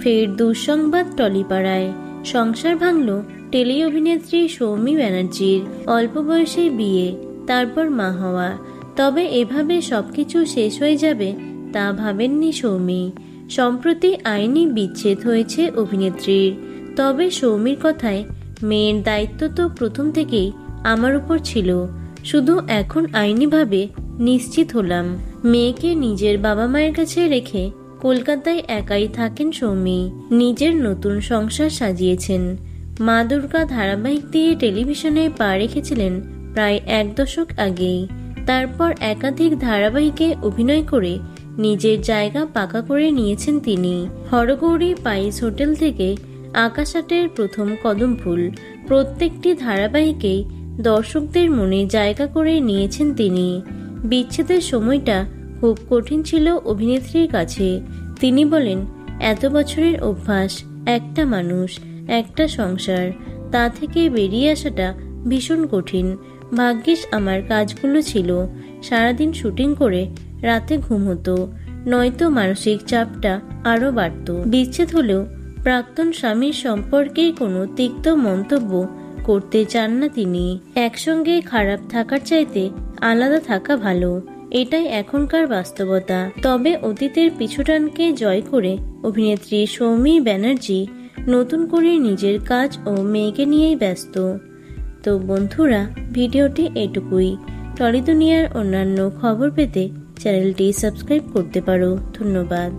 ফের দুঃসংবাদ টলিপাড়ায়। সংসার ভাঙল টেলি অভিনেত্রী সৌমি ব্যানার্জির। অল্প বয়সে বিয়ে, তারপর মা হওয়া। তবে এভাবে সবকিছু শেষ হয়ে যাবে তা ভাবেননি সৌমি। সম্প্রতি আইনি বিচ্ছেদ হয়েছে অভিনেত্রীর। তবে সৌমির কথায়, মেয়ের দায়িত্ব তো প্রথম থেকেই আমার উপর ছিল, শুধু এখন আইনিভাবে নিশ্চিত হলাম। মেয়েকে নিজের বাবা মায়ের কাছে রেখে কলকাতায় একাই থাকেন সৌমি। নিজের নতুন সংসার সাজিয়েছেন। মা দুর্গা ধারাবাহিক দিয়ে টেলিভিশনে পা রেখেছিলেন প্রায় 1 দশক আগেই। তারপর একাধিক ধারাবাহিকে অভিনয় করে নিজের জায়গা পাকা করে নিয়েছেন তিনি। হরগৌরী পাইস হোটেল থেকে আকাশ আটের প্রথম কদম ফুল, প্রত্যেকটি ধারাবাহিকেই দর্শকদের মনে জায়গা করে নিয়েছেন তিনি। বিচ্ছেদের সময়টা খুব কঠিন ছিল অভিনেত্রীর কাছে। তিনি বলেন, এত বছরের অভ্যাস, একটা মানুষ, একটা সংসার, তা থেকে বেরিয়ে আসাটা ভীষণ কঠিন। ভাগ্যিস আমার কাজগুলো ছিল। সারাদিন শুটিং করে রাতে ঘুম হতো, নয়তো মানসিক চাপটা আরো বাড়ত। বিচ্ছেদ হলেও প্রাক্তন স্বামীর সম্পর্কে কোনো তিক্ত মন্তব্য করতে চান না তিনি। একসঙ্গে খারাপ থাকার চাইতে আলাদা থাকা ভালো, এটাই এখনকার বাস্তবতা। তবে অতীতের পিছুটানকে জয় করে অভিনেত্রী সৌমি ব্যানার্জি নতুন করে নিজের কাজ ও মেয়েকে নিয়েই ব্যস্ত। তো বন্ধুরা, ভিডিওটি এটুকুই। টলি দুনিয়ার অন্যান্য খবর পেতে চ্যানেলটি সাবস্ক্রাইব করতে পারো। ধন্যবাদ।